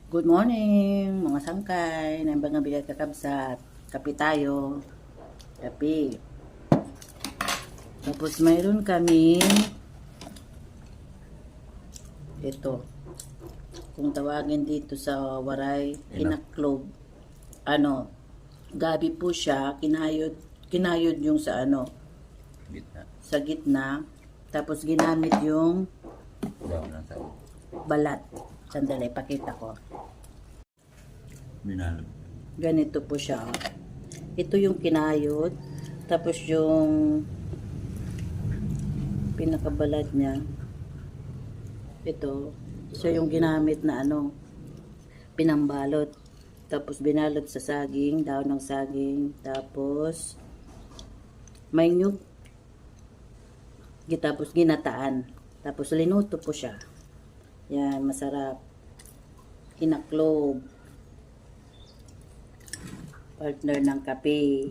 Good morning, mga sangkay, na mga bigat kakabsat. Kape tayo. Kape. Tapos mayroon kami ito. Kung tawagin dito sa Waray, kinaklob. Ano, gabi po siya, kinayod yung sa ano, Gitna. sa gitna. Tapos ginamit yung Daw ng tao. balat. Sandali, pakita ko. Binalot. Ganito po siya. Ito yung kinayod. Tapos yung pinakabalad niya. Ito. Siya yung ginamit na ano, pinambalot. Tapos binalot sa saging, daon ng saging. Tapos may nyug. Tapos ginataan. Tapos linuto po siya. Yan, masarap. Kinaklob. Partner ng kape.